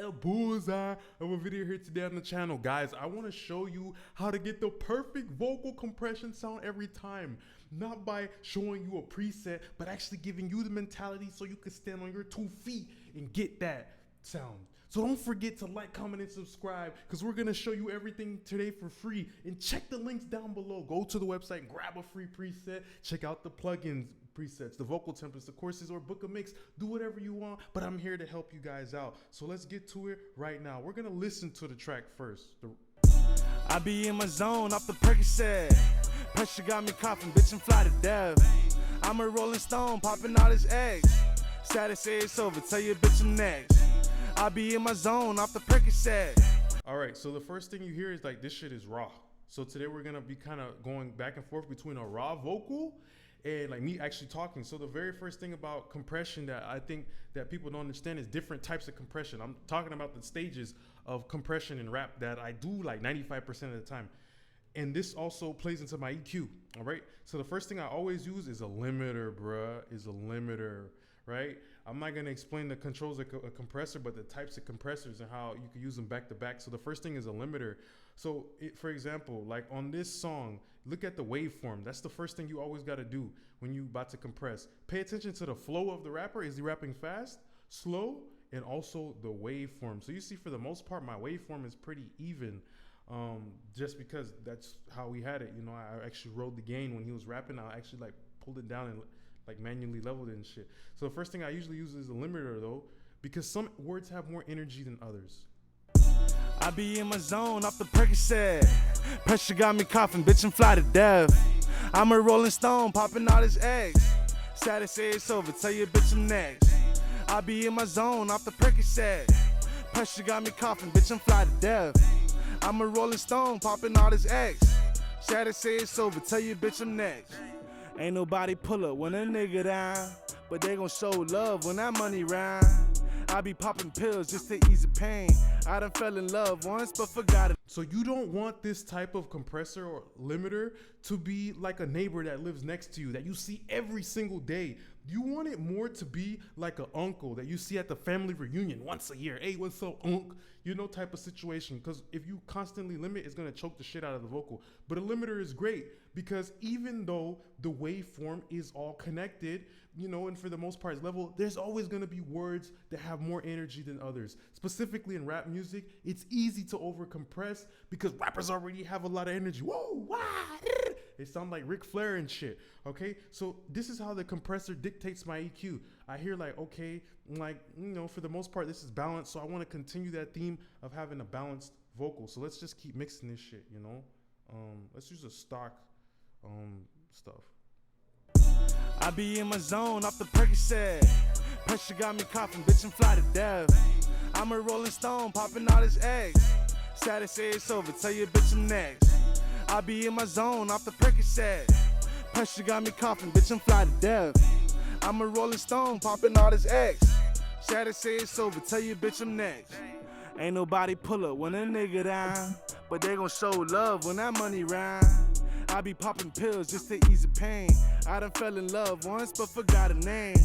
Yeah, bullseye of a video here today on the channel. Guys, I want to show you how to get the perfect vocal compression sound every time. Not by showing you a preset, but actually giving you the mentality so you can stand on your 2 feet and get that sound. So don't forget to like, comment, and subscribe, because we're going to show you everything today for free. And check the links down below. Go to the website and grab a free preset. Check out the plugins presets, the vocal templates, the courses, or book a mix. Do whatever you want, but I'm here to help you guys out. So let's get to it right now. We're going to listen to the track first. I be in my zone off the Percocet. Pressure got me coughing, bitch, and fly to death. I'm a Rolling Stone, popping all his eggs. Status say it's over, tell your bitch I'm next. I be in my zone off the Percocet. All right, so the first thing you hear is like, this shit is raw. So today we're gonna be kind of going back and forth between a raw vocal and like me actually talking. So the very first thing about compression that I think that people don't understand is different types of compression. I'm talking about the stages of compression in rap that I do like 95% of the time. And this also plays into my EQ, all right? So the first thing I always use is a limiter, bruh, is a limiter, right? I'm not gonna explain the controls of a compressor, but the types of compressors and how you can use them back to back. So the first thing is a limiter. So for example, like on this song, look at the waveform. That's the first thing you always gotta do when you about to compress. Pay attention to the flow of the rapper. Is he rapping fast, slow, and also the waveform. So you see, for the most part, my waveform is pretty even. Just because that's how we had it. You know, I actually rode the gain when he was rapping. I actually like pulled it down and like manually leveled it and shit. So the first thing I usually use is a limiter though, because some words have more energy than others. I be in my zone off the Percocet. Pressure got me coughing, bitch, and fly to death. I'm a Rolling Stone, popping all his eggs. Status say it's over, tell your bitch I'm next. I be in my zone off the Percocet. Pressure got me coughing, bitch, and fly to death. I'm a Rolling Stone, popping all his eggs. Status say it's over, tell your bitch I'm next. Ain't nobody pull up when a nigga down, but they gon' show love when that money round. I be popping pills just to ease the pain. I done fell in love once but forgot it. So you don't want this type of compressor or limiter to be like a neighbor that lives next to you that you see every single day. You want it more to be like an uncle that you see at the family reunion once a year. Hey, what's up, unc? You know, type of situation. Because if you constantly limit, it's gonna choke the shit out of the vocal. But a limiter is great because even though the waveform is all connected, you know, and for the most part it's level, there's always gonna be words that have more energy than others. Specifically in rap music, it's easy to over compress because rappers already have a lot of energy. Whoa, wow. They sound like Ric Flair and shit, okay? So this is how the compressor dictates my EQ. I hear like, okay, like, you know, for the most part, this is balanced. So I want to continue that theme of having a balanced vocal. So let's just keep mixing this shit, you know? Let's use a stock stuff. I be in my zone off the Percocet. Pressure got me coughing, bitch, and fly to death. I'm a Rolling Stone, popping all his eggs. Status say it's over, tell your bitch I'm next. I be in my zone off the Percocet. Pressure got me coughing, bitch, and fly to death. I'm a Rolling Stone, popping all his eggs. Status say it's over, tell your bitch I'm next. Ain't nobody pull up when a nigga down, but they gon' show love when that money round. I be popping pills just to ease the pain. I done fell in love once but forgot a name.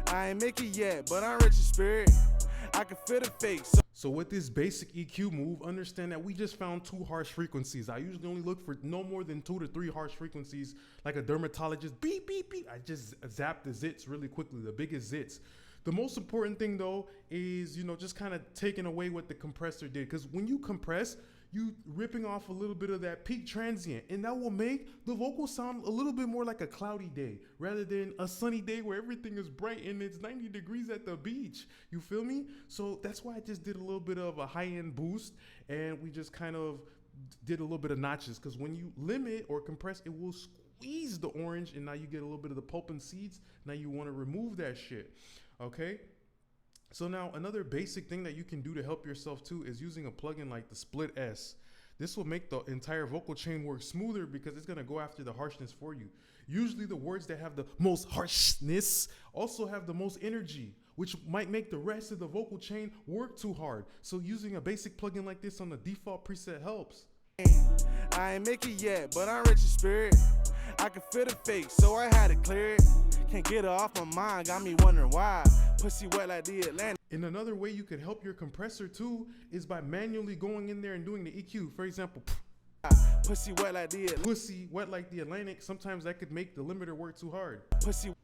I ain't make it yet, but I'm rich in spirit. I can feel the fake. So with this basic EQ move, understand that we just found 2 harsh frequencies. I usually only look for no more than 2 to 3 harsh frequencies, like a dermatologist. Beep, beep, beep. I just zap the zits really quickly, the biggest zits. The most important thing though is, you know, just kind of taking away what the compressor did. Because when you compress, you ripping off a little bit of that peak transient, and that will make the vocal sound a little bit more like a cloudy day rather than a sunny day where everything is bright and it's 90 degrees at the beach. You feel me? So that's why I just did a little bit of a high-end boost, and we just kind of did a little bit of notches, because when you limit or compress, it will squeeze the orange, and now you get a little bit of the pulp and seeds. Now you want to remove that shit, okay? So now another basic thing that you can do to help yourself too is using a plugin like the Split S. This will make the entire vocal chain work smoother because it's gonna go after the harshness for you. Usually the words that have the most harshness also have the most energy, which might make the rest of the vocal chain work too hard. So using a basic plugin like this on the default preset helps. I ain't make it yet, but I'm rich in spirit. I can feel the fake, so I had to clear it. Can't get her off my mind, got me wondering why. Pussy wet like the Atlantic. And another way you could help your compressor too is by manually going in there and doing the EQ. For example, Pussy wet like the Atlantic. pussy wet like the Atlantic. Sometimes that could make the limiter work too hard. Pussy.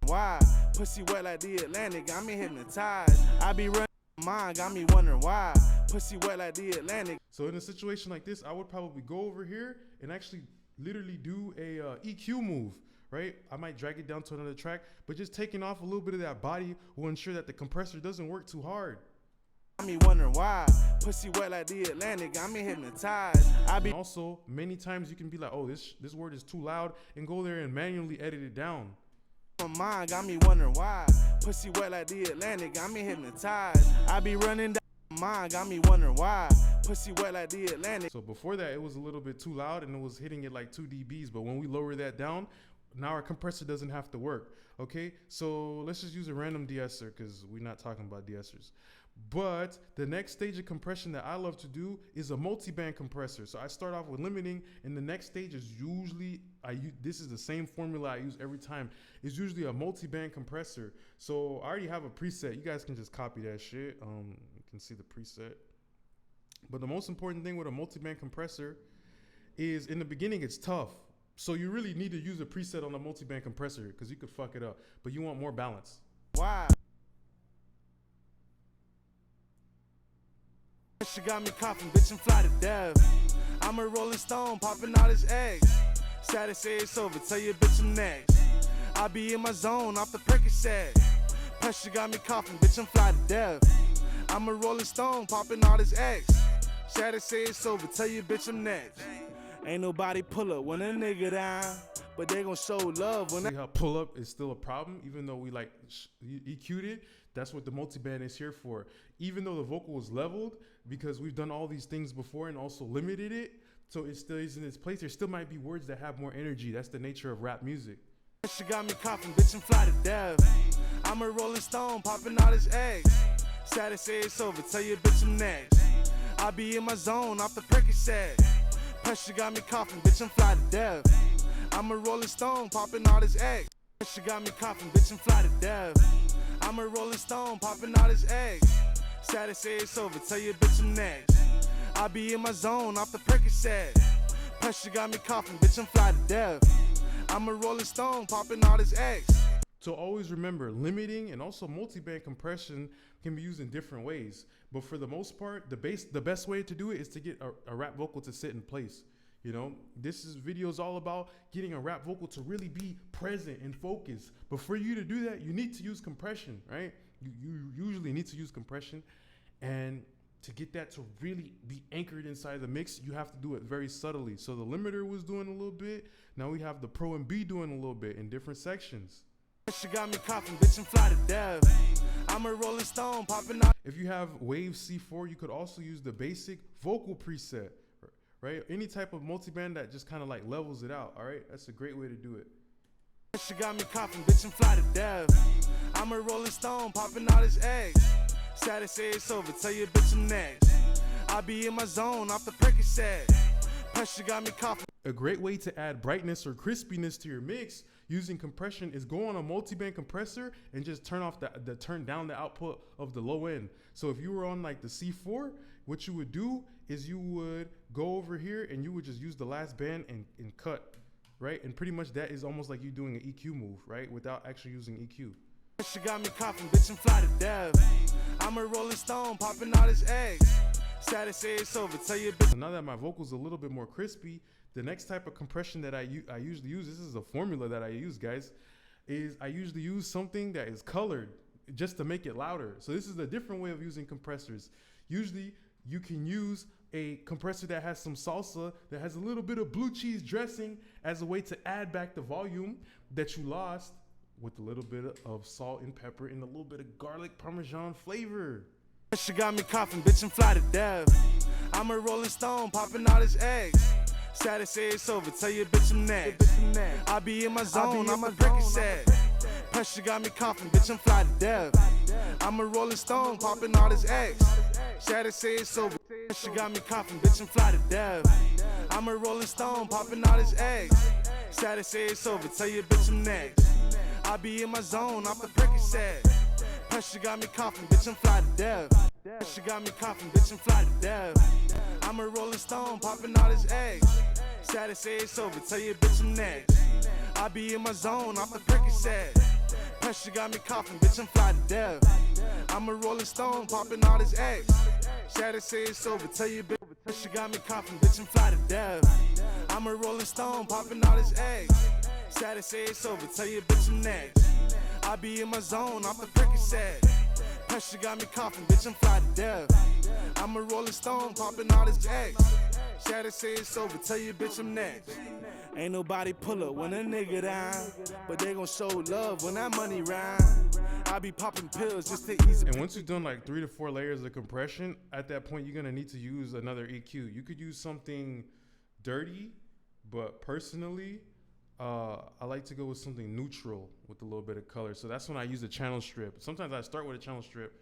Why? Pussy wet like the Atlantic, got me hypnotized. I be running my mind, got me wondering why. Pussy wet like the Atlantic. So in a situation like this, I would probably go over here and actually literally do a EQ move, right? I might drag it down to another track, but just taking off a little bit of that body will ensure that the compressor doesn't work too hard. Got me wondering why. Pussy wet like the Atlantic, got me hypnotized. I be And also, many times you can be like, oh, this word is too loud, and go there and manually edit it down. my mind, got me wondering why. Pussy wet like the Atlantic, got me hypnotized. I be running down my mind, got me wondering why. Pussy wet like the Atlantic. So before that, it was a little bit too loud and it was hitting it like 2 dBs. But when we lower that down, now our compressor doesn't have to work. Okay, so let's just use a random de-esser because we're not talking about de-essers. But the next stage of compression that I love to do is a multi-band compressor. So I start off with limiting, and the next stage is usually, this is the same formula I use every time. It's usually a multi-band compressor. So I already have a preset. You guys can just copy that shit. You can see the preset. But the most important thing with a multi-band compressor is in the beginning it's tough. So you really need to use a preset on a multi-band compressor because you could fuck it up, but you want more balance. Why? She got me coughing, bitch, and fly to death. I'm a Rolling Stone, popping all his eggs. Sad to say it's over, tell your bitch I'm next. I be in my zone, off the Percocet. Pressure got me coughing, bitch, I'm fly to death. I'm a Rolling Stone, popping all his eggs. Sad to say it's over, tell your bitch I'm next. Ain't nobody pull up when a nigga down, but they gon' show love when See how pull up is still a problem, even though we like EQ'd it. That's what the multiband is here for. Even though the vocal is leveled, because we've done all these things before and also limited it, so it still is in its place. There still might be words that have more energy. That's the nature of rap music. She got me coughing, bitch, and fly to death. I'm a Rolling Stone, popping all his eggs. Sad to say it's over, tell your bitch I'm next. I be in my zone, off the Percocet. Pressure got me coughing, bitch, I'm fly to death. I'm a Rolling Stone, popping all his eggs. Pressure got me coughing, bitch, I'm fly to death. I'm a Rolling Stone, popping all his eggs. Sad to say it's over, tell your bitch I'm next. I be in my zone, off the Percocet. Pressure got me coughing, bitch, I'm fly to death. I'm a Rolling Stone, popping all his eggs. So always remember, limiting and also multiband compression can be used in different ways. But for the most part, the best way to do it is to get a rap vocal to sit in place. You know, this video is all about getting a rap vocal to really be present and focused. But for you to do that, you need to use compression, right? You usually need to use compression. And to get that to really be anchored inside the mix, you have to do it very subtly. So the limiter was doing a little bit. Now we have the Pro and B doing a little bit in different sections. She got me coughing, bitch, and fly to death. I'm a Rolling Stone, popping out. If you have Wave C4, you could also use the basic vocal preset, right? Any type of multiband that just kind of like levels it out, all right? That's a great way to do it. She got me coughing, bitch, and fly to death. I'm a Rolling Stone, popping all his eggs. Sad to say it's over, tell your bitch I'm next. I be in my zone, off the Percocet. Pressure got me coughing. A great way to add brightness or crispiness to your mix using compression is go on a multiband compressor and just turn down the output of the low end. So if you were on like the C4, what you would do is you would go over here and you would just use the last band and cut, right? And pretty much that is almost like you doing an EQ move, right? Without actually using EQ. She got me coughing, bitch, and fly to death. I'm a Rolling Stone, popping all his eggs. Sad to say it's over, tell your bitch. So now that my vocal's a little bit more crispy, the next type of compression that I usually use, this is a formula that I use, guys, is I usually use something that is colored just to make it louder. So this is a different way of using compressors. Usually you can use a compressor that has some salsa, that has a little bit of blue cheese dressing as a way to add back the volume that you lost with a little bit of salt and pepper and a little bit of garlic parmesan flavor. She got me coughing, bitch, and fly to death. I'm a Rolling Stone, popping all his eggs. Sad to say it's over, tell your bitch I'm next. I be in my zone, I'm a Percocet. Pressure got me coughing, bitch, I'm fly to death. I'm a Rolling Stone, popping all his eggs. Sad to say it's over, she got me coughing, bitch, I'm fly to death. I'm a Rolling Stone, popping all his eggs. Sad to say it's over, tell your bitch I'm next. I be in my zone, off the Percocet. Pressure got me coughing, bitch, I'm fly to death. Pressure got me coughing, bitch, I'm fly to death. I'm a rolling stone, popping all his eggs. Sad to say it's over, tell your bitch I'm next. I be in my zone, off the Percocet. Pressure got me coughing, bitch, I'm fly to death. I'm a rolling stone, popping all his eggs. Sad to say it's over, tell your bitch. Pressure got me coughing, bitch, I'm fly to death. I'm a rolling stone, popping all his eggs. Sad to say it's over, tell your bitch I'm next. I be in my zone, off the Percocet. Pressure got me coughing, bitch, I'm fly to death. I'm a rolling stone, popping all his eggs. Sad to say it's over, tell your bitch I'm next. Ain't nobody pull up when a nigga down, but they gon' show love when that money round. I be popping pills just to ease it. And once you've done like 3 to 4 layers of compression, at that point you're gonna need to use another EQ. You could use something dirty, but personally, I like to go with something neutral with a little bit of color. So that's when I use a channel strip. Sometimes I start with a channel strip,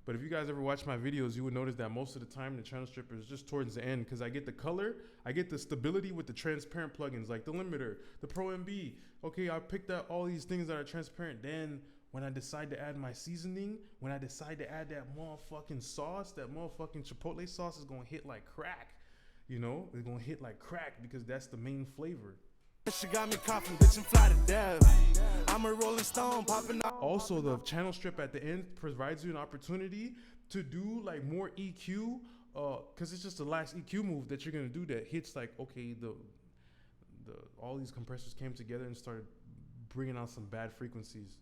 but if you guys ever watch my videos, you would notice that most of the time the channel strip is just towards the end because I get the color, I get the stability with the transparent plugins like the limiter, the Pro MB. Okay, I picked out all these things that are transparent. Then when I decide to add my seasoning, when I decide to add that motherfucking sauce, that motherfucking chipotle sauce is gonna hit like crack. You know, it's gonna hit like crack because that's the main flavor. She got me coughing, bitch, I'm fly to death. I'm a rolling stone, popping out. Also, the channel strip at the end provides you an opportunity to do like more EQ, because it's just the last EQ move that you're gonna do that hits like, okay, all these compressors came together and started bringing out some bad frequencies.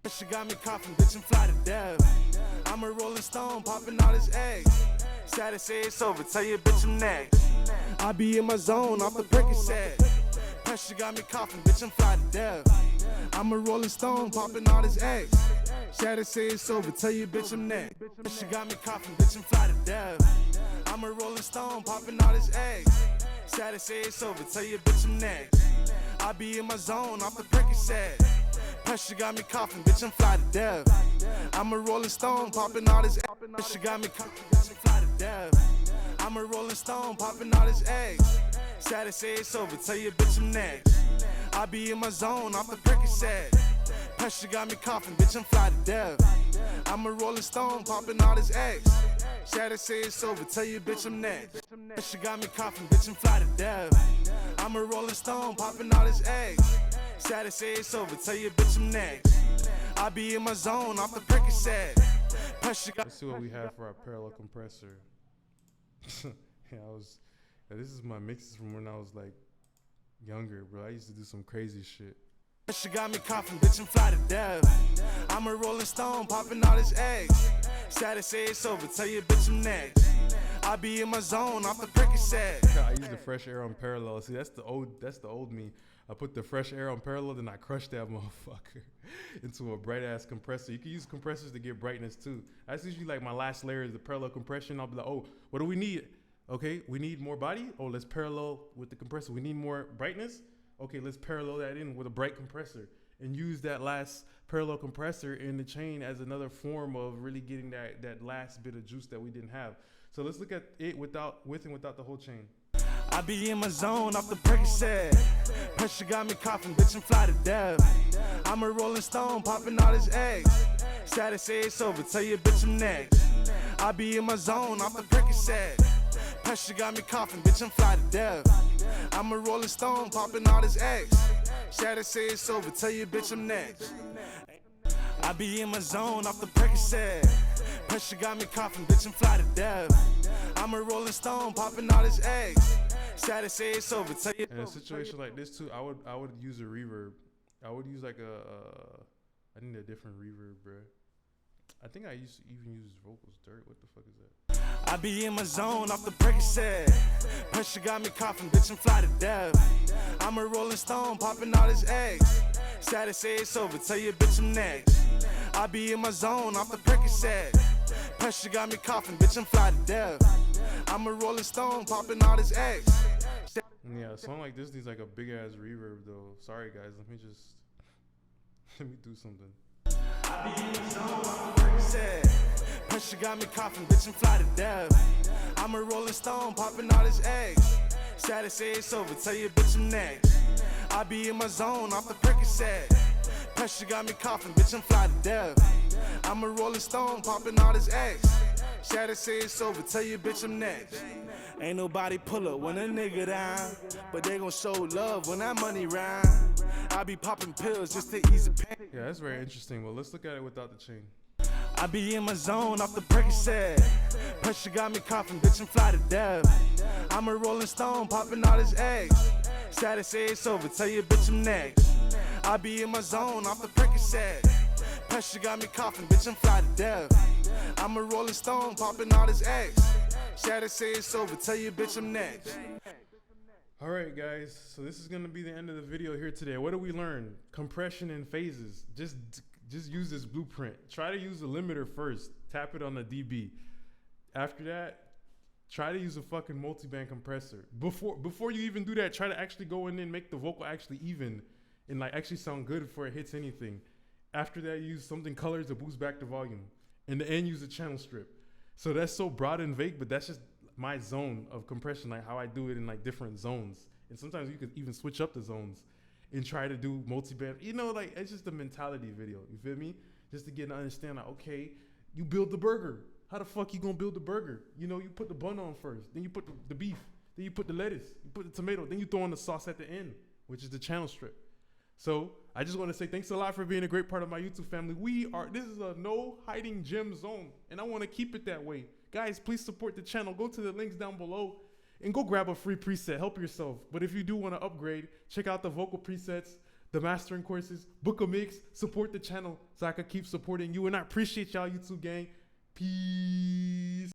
She got me coughing, bitch, I'm fly to death. I'm a rolling stone, popping all his eggs. Sad to say it's over, tell your bitch I'm next. I be in my zone, off the Percocet. Pressure got me coughing, bitch, I'm fly to death. I'm a rolling stone, popping all his eggs. Sad to say it's over, tell your bitch I'm next. She got me coughing, bitch, I'm fly to death. I'm a rolling stone, popping all his eggs. Sad to say it's over, tell your bitch I'm next. I be in my zone, off the Percocet. Pressure got me coughing, bitch, I'm fly to death. I'm a rolling stone, popping all his eggs. Pressure got me coughing, bitch, I'm fly to death. I'm a rolling stone, popping all his eggs. Sad to say it's over, tell your bitch I'm next. I be in my zone, off the Percocet. Pressure got me coughing, bitch, I'm fly to death. I'm a rolling stone, popping all his eggs. Sad to say it's over, tell your bitch I'm next. Pressure got me coughing, bitch, I'm fly to death. I'm a rolling stone, popping all his eggs. Sad to say it's over, tell your bitch I'm next. I be in my zone, off the Percocet. Pressure got. Let's see what we have for our parallel compressor. This is my mixes from when I was like younger, bro. I used to do some crazy shit. She got me coughing, bitch, I'm fly to death. I'm a rolling stone, popping all his eggs. Sad to say it's over, tell your bitch I'm next. I be in my zone, off the Percocet. I use the fresh air on parallel. See, that's the old me. I put the fresh air on parallel, then I crushed that motherfucker into a bright ass compressor. You can use compressors to get brightness too. That's usually like my last layer is the parallel compression. I'll be like, oh, what do we need? Okay, we need more body. Oh, let's parallel with the compressor. We need more brightness. Okay, let's parallel that in with a bright compressor and use that last parallel compressor in the chain as another form of really getting that last bit of juice that we didn't have. So let's look at it with and without the whole chain. I be in my zone, off the Percocet. Pressure got me coughing, bitch, I'm fly to death. I'm a rolling stone, popping all his eggs. Sad to say it's over, tell your bitch I'm next. I be in my zone, off the Percocet. Pressure got me coughing, bitch, I'm fly to death. I'm a rolling stone, popping all his eggs. Sad to say it's over, tell your bitch I'm next. I be in my zone, off the Percocet. Pressure got me coughing, bitch, I'm fly to death. I'm a rolling stone, popping all his eggs. Sad to say it's over, tell you. In a situation like this too, I would use a reverb. I would use like I need a different reverb, bro. I think I used to even use vocals dirt. What the fuck is that? I be in my zone, off the Percocet. Pressure got me coughing, bitch, I'm fly to death. I'm a rolling stone, popping all his eggs. Sad to say it's over, tell your bitch I'm next. I be in my zone, off the Percocet. Pressure got me coughing, bitch, I'm fly to death. I'm a rolling stone, popping all his eggs. Yeah, a song like this needs like a big ass reverb though. Sorry guys, let me do something. I be in the zone, off the Percocet. Pressure got me coughing, bitch, I'm fly to death. I'm a rolling stone, popping all his eggs. Sad to say it's over, tell your bitch I'm next. I be in my zone off the Percocet. Pressure got me coughing, bitch, I'm fly to death. I'm a rolling stone, popping all this X. Shatter say it's over, tell your bitch I'm next. Ain't nobody pull up when a nigga down, but they gon' show love when that money round. I be popping pills just to ease the pain. Yeah, that's very interesting. Well, let's look at it without the chain. I be in my zone off the Percocet. Pressure got me coughing, bitch, I'm fly to death. I'm a rolling stone, popping all this X. Status say it's over, tell your bitch I'm next. I be in my zone off the Percocet. Pressure got me coughing, bitch, I'm fly to death. I'm a rolling stone, popping all this X. Status say it's over, tell your bitch I'm next. All right, guys. So this is gonna be the end of the video here today. What did we learn? Compression and phases. Just use this blueprint. Try to use the limiter first. Tap it on the dB. After that, try to use a fucking multiband compressor. Before you even do that, try to actually go in and make the vocal actually even and like actually sound good before it hits anything. After that, use something colors to boost back the volume. In the end, use a channel strip. So that's so broad and vague, but that's just my zone of compression, like how I do it in like different zones. And sometimes you could even switch up the zones and try to do multi-band. You know, like it's just a mentality video. You feel me? Just to get to understand, like, okay, you build the burger. How the fuck you gonna build the burger? You know, you put the bun on first, then you put the beef, then you put the lettuce, you put the tomato, then you throw in the sauce at the end, which is the channel strip. So I just want to say thanks a lot for being a great part of my YouTube family. This is a no hiding gem zone, and I want to keep it that way. Guys, please support the channel. Go to the links down below and go grab a free preset. Help yourself. But if you do want to upgrade, check out the vocal presets, the mastering courses, book a mix, support the channel so I can keep supporting you. And I appreciate y'all, YouTube gang. Peace.